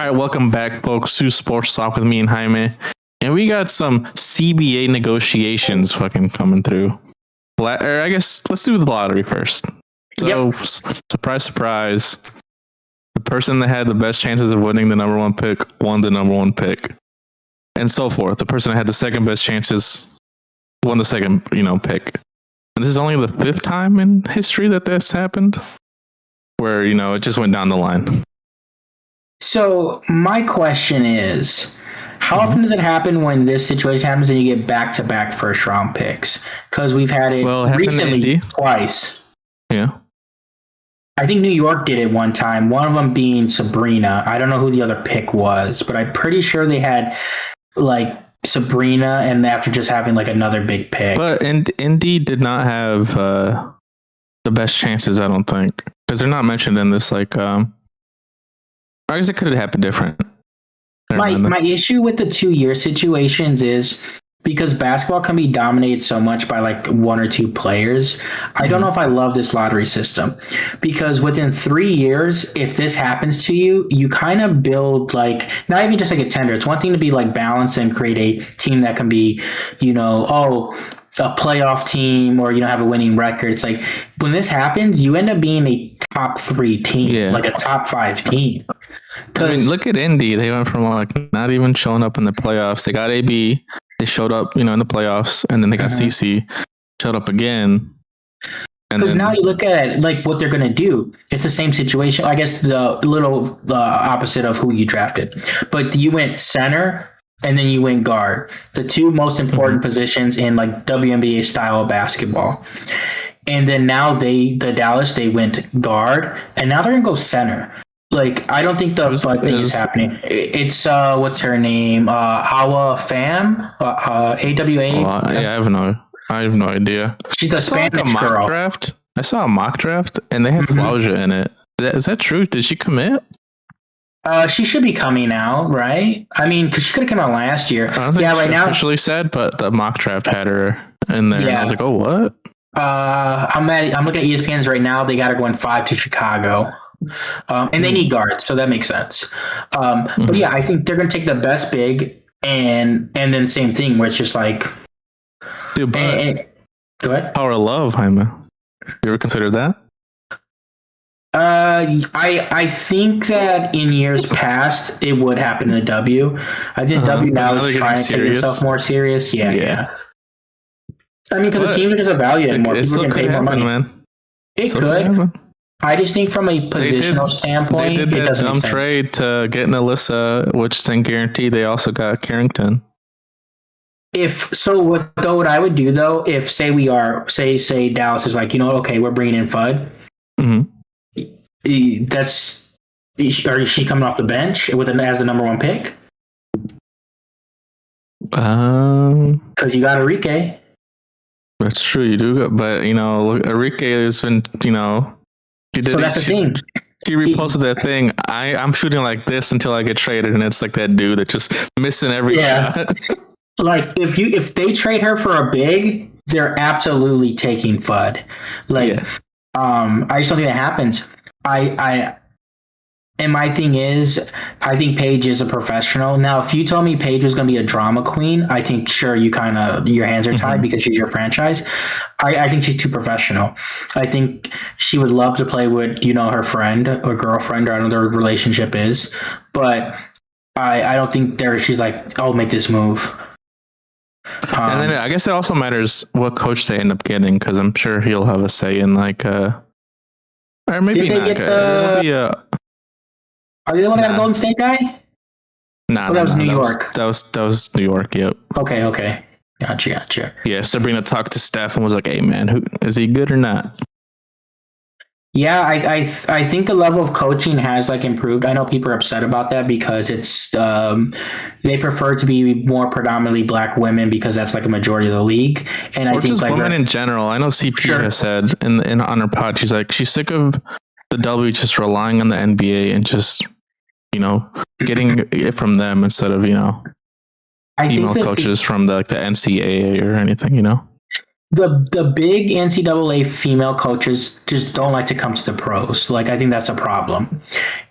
All right, welcome back, folks, to Sports Talk with me and Jaime. And we got some CBA negotiations fucking coming through. Or I guess let's do the lottery first. So, surprise, surprise. The person that had the best chances of winning the number one pick won the number one pick. And so forth. The person that had the second best chances won the second, pick. And this is only the fifth time in history that that's happened, where, it just went down the line. So my question is, how often does it happen when this situation happens and you get back-to-back first-round picks? Because we've had it recently twice. Yeah. I think New York did it one time, one of them being Sabrina. I don't know who the other pick was, but I'm pretty sure they had, Sabrina and after just having, another big pick. But Indy did not have the best chances, I don't think. Because they're not mentioned in this, I guess it could have happened different. My issue with the 2-year situations is because basketball can be dominated so much by one or two players. I don't know if I love this lottery system because within 3 years, if this happens to you, you kind of build not even just a tender. It's one thing to be balanced and create a team that can be, a playoff team or have a winning record. It's when this happens, you end up being a top 3 team, a top 5 team. Look at Indy. They went from not even showing up in the playoffs. They got AB. They showed up, in the playoffs, and then they got CC. Showed up again. Because now you look at it, what they're going to do. It's the same situation. I guess the opposite of who you drafted. But you went center. And then you went guard, the two most important positions in WNBA style of basketball. And then now the Dallas, they went guard, and now they're gonna go center. I don't think the thing is happening. It's what's her name? Awa Pham, AWA. I have no idea. She's a Spanish girl. I saw a mock draft, and they had Flauja in it. Is that true? Did she commit? She should be coming out, right? I mean, because she could have come out last year. I don't think right now officially said, but the mock draft had her in there. Yeah. And I was like, oh, what? I'm looking at ESPN's right now. They got her going 5 to Chicago, and they need guards, so that makes sense. But yeah, I think they're gonna take the best big, and then same thing where it's just dude. But go ahead. Power of love, Jaime. You ever considered that? I think that in years past it would happen in the W. I think W now is trying to take itself more serious. Yeah. I mean, because the teams are just evaluating more. People can pay more money. Man. It could. I just think from a positional standpoint, they did that dumb trade to get Alyssa, which then guaranteed they also got Carrington. What I would do though, if say Dallas is okay, we're bringing in Fudd. Mm-hmm. Is she coming off the bench as the number one pick? Because you got Enrique. That's true, you do. But Enrique has been, that's the thing. She reposted that thing. I'm shooting like this until I get traded, and it's that dude that's just missing every shot. If they trade her for a big, they're absolutely taking Fudd. I just don't think that happens. And my thing is, I think Paige is a professional. Now, if you told me Paige was going to be a drama queen, I think sure you your hands are tied because she's your franchise. I think she's too professional. I think she would love to play with her friend or girlfriend or I don't know what their relationship is, but I don't think she's I'll make this move. And then I guess it also matters what coach they end up getting because I'm sure he'll have a say in or maybe not. Are they the one that got Golden State guy? Nah, that was New York. That was New York. Yep. Okay. Gotcha. Yeah, Sabrina talked to Steph and was like, "Hey, man, is he good or not?" Yeah, I think the level of coaching has improved. I know people are upset about that because it's they prefer to be more predominantly black women because that's a majority of the league. And I think just women in general. I know CP has said in on her pod, she's sick of the W just relying on the NBA and just getting it from them instead of female coaches from the NCAA or anything. The big NCAA female coaches just don't like to come to the pros. I think that's a problem.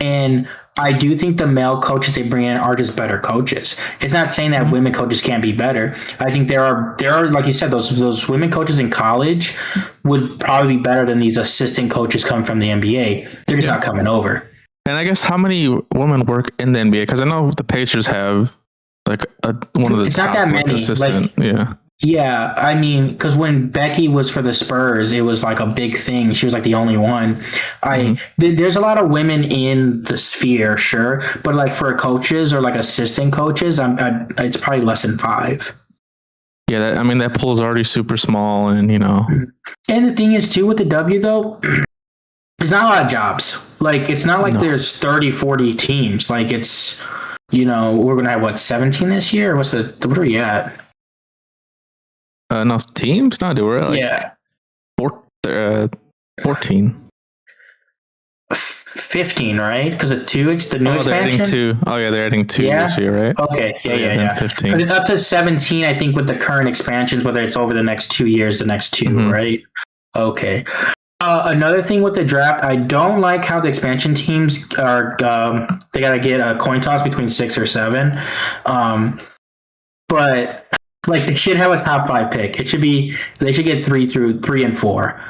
And I do think the male coaches they bring in are just better coaches. It's not saying that women coaches can't be better. I think there are like you said, those women coaches in college would probably be better than these assistant coaches coming from the NBA. They're just not coming over. And I guess how many women work in the NBA? Because I know the Pacers have like one of the it's top, not that many. assistant. Yeah, I mean, because when Becky was for the Spurs, it was like a big thing. She was like the only one. There's a lot of women in the sphere, sure, but like for coaches or like assistant coaches, it's probably less than 5. Yeah, that pool is already super small, and And the thing is, too, with the W though, there's not a lot of jobs. Like it's not like there's 30, 40 teams. Like it's, we're gonna have 17 this year. What are we at? No teams, not do we? 14. 15, right? Because the new expansion. They're adding 2. Oh yeah, they're adding 2 this year, right? Okay, yeah. 15. But it's up to 17, I think, with the current expansions. Whether it's over the next 2 years, the next 2, right? Okay. Another thing with the draft, I don't like how the expansion teams are. They got to get a coin toss between 6 or 7. But like they should have a top 5 pick. They should get 3 and 4.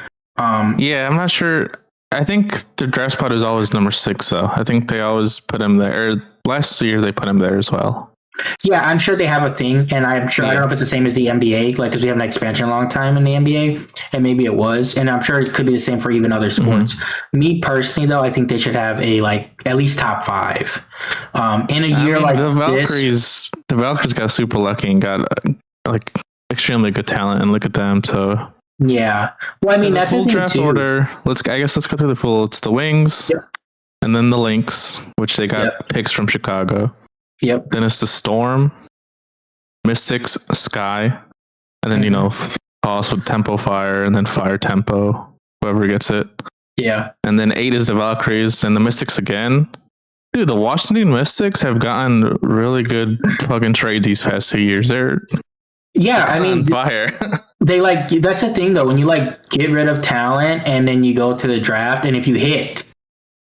Yeah, I'm not sure. I think the draft spot is always number 6, though. I think they always put him there. Last year they put him there as well. Yeah, I'm sure they have a thing, and I'm sure I don't know if it's the same as the NBA, like because we have an expansion a long time in the NBA, and maybe it was, and I'm sure it could be the same for even other sports. Me personally, though, I think they should have a at least top 5. In a year like the Valkyries, the Valkyries got super lucky and got extremely good talent, and look at them. So yeah, well, I mean that's the full draft order. Let's go through the full. It's the Wings, and then the Lynx, which they got picks from Chicago. Yep. Then it's the Storm, Mystics, Sky, and then toss with Tempo Fire, and then Fire Tempo, whoever gets it. Yeah. And then 8 is the Valkyries, and the Mystics again. Dude, the Washington Mystics have gotten really good fucking trades these past 2 years. They're on fire. They that's the thing though, when you get rid of talent and then you go to the draft, and if you hit.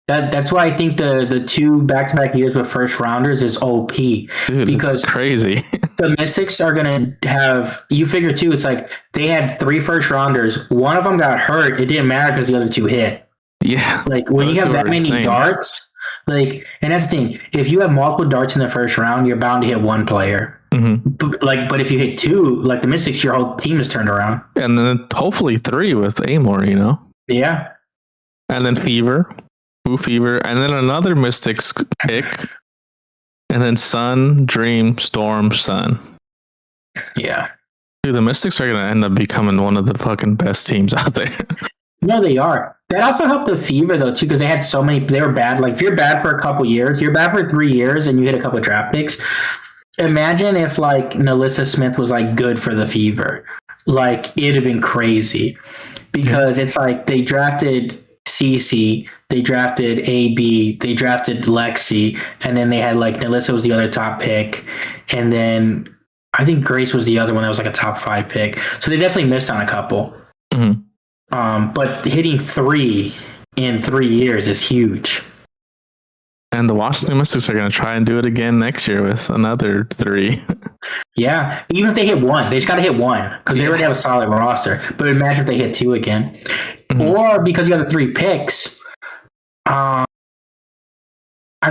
That's why I think the 2 back-to-back years with first rounders is OP. Dude, because it's crazy. The Mystics are gonna have, you figure too, it's like they had 3 first rounders. One of them got hurt. It didn't matter because the other 2 hit. Yeah. Like when you have that many darts, and that's the thing. If you have multiple darts in the first round, you're bound to hit one player. But if you hit 2, like the Mystics, your whole team is turned around. And then hopefully 3 with Amor, Yeah. And then Fever. Fever, and then another Mystics pick, and then Sun, Dream, Storm, Sun. Yeah. Dude, the Mystics are going to end up becoming one of the fucking best teams out there. No, they are. That also helped the Fever, though, too, because they had so many. They were bad. Like, if you're bad for a couple years, you're bad for 3 years, and you hit a couple draft picks. Imagine if, Nalissa Smith was, good for the Fever. It'd have been crazy. Because it's they drafted CC, they drafted AB, they drafted Lexi, and then they had Nalissa was the other top pick, and then I think Grace was the other one that was a top 5 pick. So they definitely missed on a couple. But hitting 3 in 3 years is huge. And the Washington Mystics are going to try and do it again next year with another 3. Yeah, even if they hit 1, they just got to hit 1 because they already have a solid roster. But imagine if they hit 2 again, or because you have the 3 picks.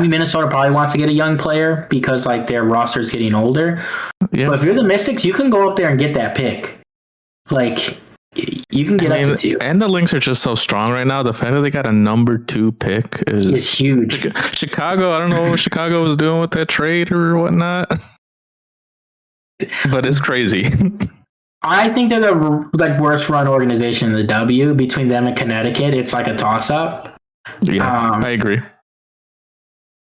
Minnesota probably wants to get a young player because their roster is getting older. Yeah. But if you're the Mystics, you can go up there and get that pick. You can get up to 2. And the Lynx are just so strong right now. The fact that they got a number 2 pick is huge. Chicago, I don't know what Chicago was doing with that trade or whatnot, but it's crazy. I think they're the worst run organization in the W. Between them and Connecticut, it's a toss-up. Yeah, I agree.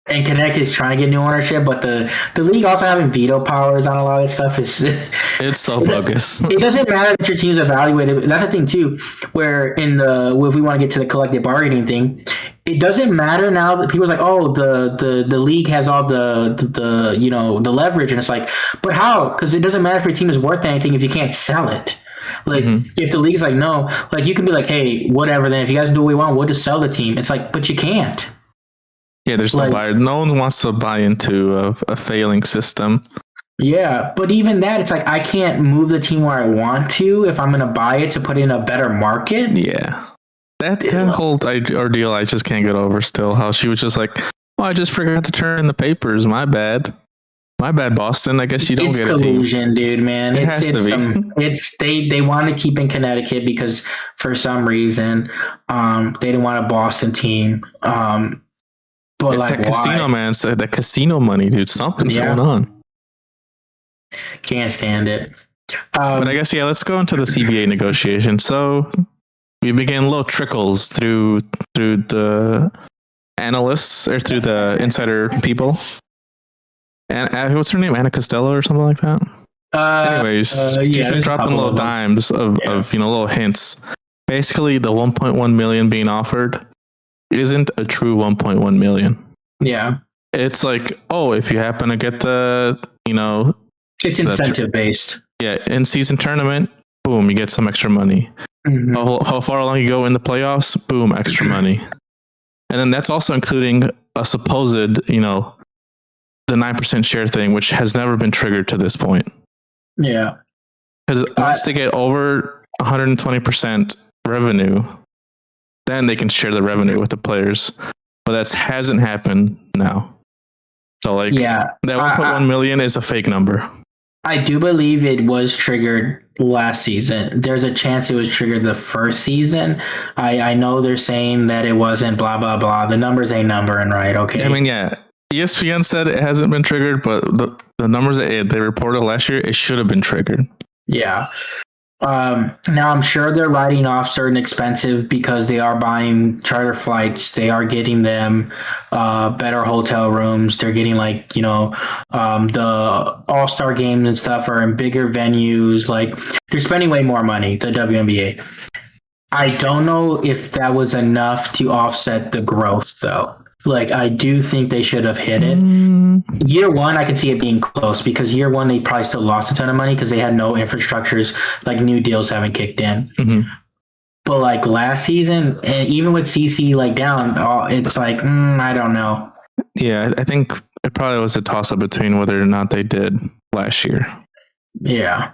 And Connecticut is trying to get new ownership, but the league also having veto powers on a lot of stuff it's so bogus. It doesn't matter that your team's evaluated. That's the thing too, where if we want to get to the collective bargaining thing, it doesn't matter now that people's the league has all the leverage, and it's but how? Because it doesn't matter if your team is worth anything if you can't sell it. If the league's no, you can be hey, whatever. Then if you guys do what we want, we'll just sell the team. It's but you can't. Yeah, there's no buyer. No one wants to buy into a failing system. Yeah, but even that, it's like I can't move the team where I want to if I'm going to buy it to put in a better market. Yeah. That whole ordeal, I just can't get over still. How she was just like, oh, I just forgot to turn in the papers. My bad. My bad, Boston. I guess you don't get a team. It's collusion, dude, man. It has to be. They want to keep in Connecticut because for some reason, they didn't want a Boston team. But it's like, that casino, man. It's that casino money, dude. Something's going on. Can't stand it. But I guess, let's go into the CBA negotiation. So we began little trickles through the analysts or through the insider people. And what's her name? Anna Costello or something like that? Anyways, she's been dropping little dimes of little hints. Basically, the 1.1 million being offered isn't a true 1.1 million. Yeah. It's like, if you happen to get it's incentive based. Yeah, in season tournament, boom, you get some extra money. Mm-hmm. How far along you go in the playoffs, boom, extra money. And then that's also including a supposed, the 9% share thing, which has never been triggered to this point. Yeah. Because once they get over 120% revenue, then they can share the revenue with the players. But that hasn't happened now. So that 1.1 million is a fake number. I do believe it was triggered last season. There's a chance it was triggered the first season. I know they're saying that it wasn't blah, blah, blah. The numbers ain't numbering right, okay? I mean, yeah. ESPN said it hasn't been triggered, but the numbers that they reported last year, it should have been triggered. Yeah. Now I'm sure they're writing off certain expensive because they are buying charter flights. They are getting them better hotel rooms. They're getting the All-Star games and stuff are in bigger venues. Like they're spending way more money, the WNBA. I don't know if that was enough to offset the growth though. Like I do think they should have hit it. Year one, I can see it being close because year one they probably still lost a ton of money because they had no infrastructures, like new deals haven't kicked in. Mm-hmm. But like last season, and even with CC down, it's like I don't know. Yeah, I think it probably was a toss up between whether or not they did last year. Yeah,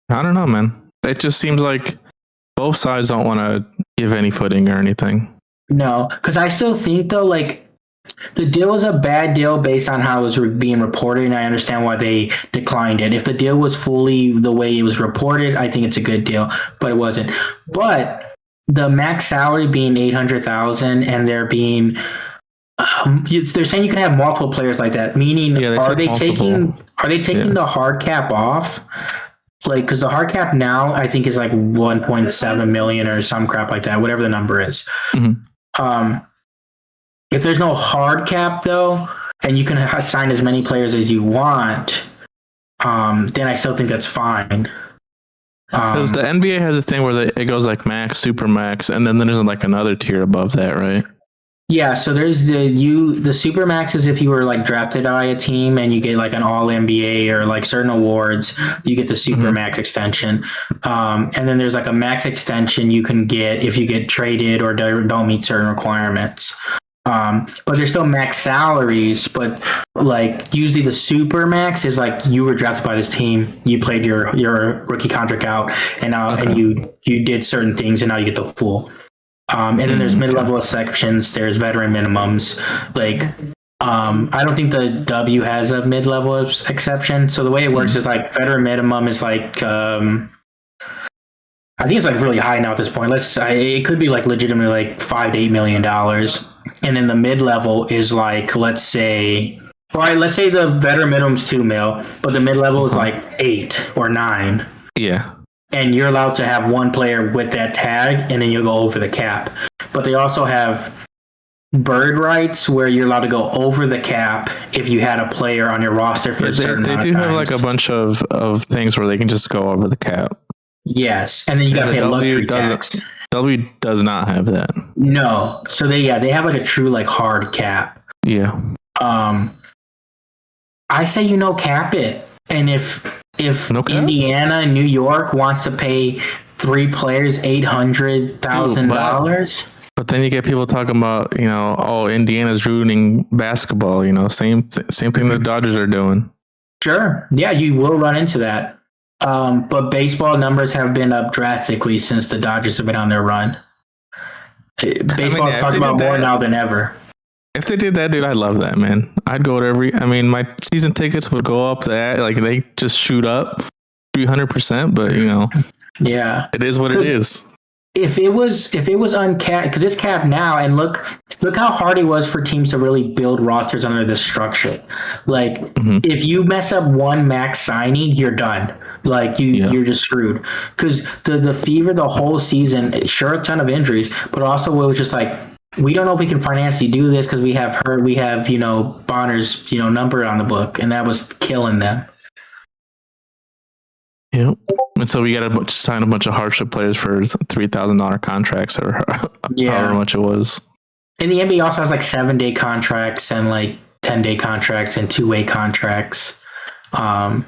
I don't know, man. It just seems like both sides don't want to give any footing or anything. No, because I still think though, the deal was a bad deal based on how it was being reported, and I understand why they declined it. If the deal was fully the way it was reported, I think it's a good deal, but it wasn't. But the max salary being $800,000, and there being, they're saying you can have multiple players like that. Meaning, are they taking the hard cap off? Because the hard cap now, I think is 1.7 million or some crap like that, whatever the number is. Mm-hmm. If there's no hard cap though, and you can sign as many players as you want, then I still think that's fine. Because the NBA has a thing where it goes max, super max, and then there's another tier above that, right? Yeah, so there's the super max is if you were drafted by a team and you get an all NBA or certain awards, you get the super max extension. And then there's a max extension you can get if you get traded or don't meet certain requirements. But there's still max salaries, but usually the super max is you were drafted by this team, you played your rookie contract out, and now and you did certain things, and now you get the full. And then there's mid-level exceptions. There's veteran minimums. I don't think the W has a mid-level exception. So the way it works is veteran minimum is I think it's really high now at this point. It could be legitimately $5 to $8 million. And then the mid-level is let's say the veteran minimum's $2 million, but the mid-level is 8 or 9. Yeah. And you're allowed to have one player with that tag, and then you'll go over the cap. But they also have bird rights where you're allowed to go over the cap if you had a player on your roster for a certain amount of times. They do have a bunch of things where they can just go over the cap. Yes, and then you got to pay luxury tax. W does not have that. No, so they have a true hard cap. Yeah. I say cap it, and if Indiana and New York wants to pay 3 players $800,000, But then you get people talking about, oh, Indiana's ruining basketball. Same thing the Dodgers are doing. Sure. Yeah, you will run into that. But baseball numbers have been up drastically since the Dodgers have been on their run. Baseball is talked about more now than ever. If they did that, dude, I'd love that, man. I'd go to my season tickets would go up they just shoot up 300%, but yeah, it is what it is. If it was uncapped, because it's capped now, and look how hard it was for teams to really build rosters under this structure. Like, if you mess up one max signing, you're done. Like you're just screwed. Because the Fever the whole season, sure, a ton of injuries, but also it was just like, we don't know if we can financially do this because we have Bonner's number on the book, and that was killing them. Yep. And so we got to sign a bunch of hardship players for $3,000 contracts or however much it was. And the NBA also has like 7-day contracts and like 10-day contracts and 2-way contracts. I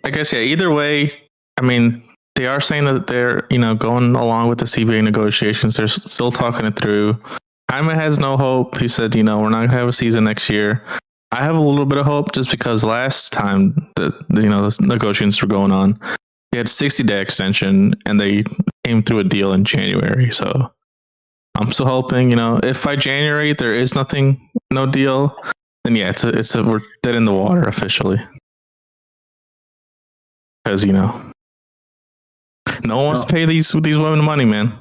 guess, either way, they are saying that they're, going along with the CBA negotiations. They're still talking it through. Jaime has no hope. He said, we're not going to have a season next year. I have a little bit of hope just because last time the negotiations were going on, they had 60-day extension and they came through a deal in January. So I'm still hoping, if by January there is no deal, then we're dead in the water officially. Because no one wants to pay these women money, man.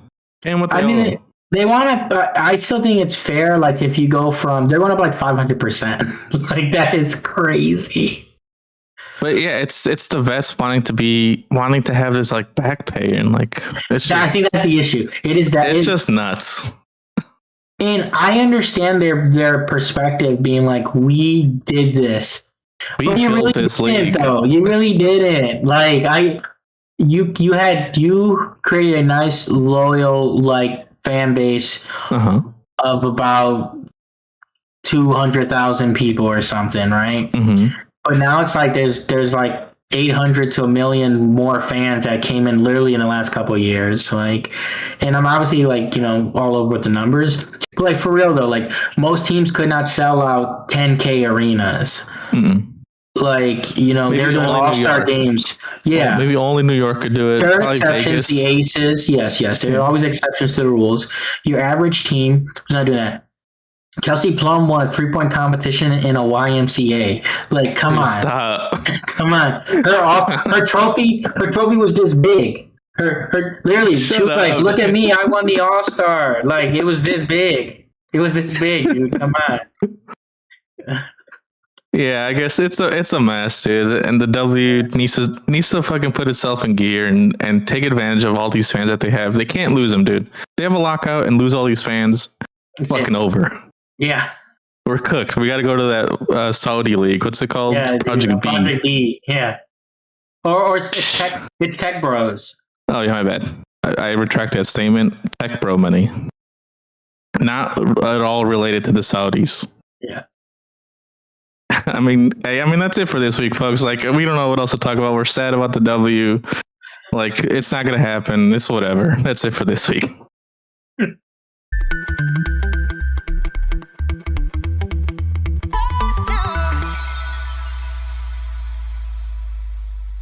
And what they owe. They want to. I still think it's fair. Like if you go from, they're going up like 500%. Like that is crazy. But yeah, it's the vets wanting to have this like back pay and like it's. I think that's the issue. It's just nuts. And I understand their perspective being like, we did this. But you really this didn't, though. You really didn't. Like you created a nice loyal fan base of about 200,000 people or something, right? But now it's like there's like 800 to 1 million more fans that came in literally in the last couple of years. Like, and I'm obviously all over with the numbers, but like for real though, like most teams could not sell out 10K arenas. Like, they're doing all-star games. Yeah. Well, maybe only New York could do it. There are exceptions, Vegas. The Aces. Yes. There are always exceptions to the rules. Your average team was not doing that. Kelsey Plum won a 3-point competition in a YMCA. Like, come on. Stop. Come on. Her trophy was this big. Her literally, she was like, look at me, I won the All-Star. Like, it was this big. Dude. Come on. Yeah, I guess it's a mess, dude. And the W needs to fucking put itself in gear and take advantage of all these fans that they have. They can't lose them, dude. They have a lockout and lose all these fans. Fucking over. Yeah. We're cooked. We got to go to that Saudi league. What's it called? Yeah, Project B. Project B. Yeah. Or it's Tech Bros. Oh yeah, my bad. I retract that statement. Tech Bro money. Not at all related to the Saudis. Yeah. I mean, that's it for this week, folks. Like, we don't know what else to talk about. We're sad about the W. Like, it's not going to happen. It's whatever. That's it for this week.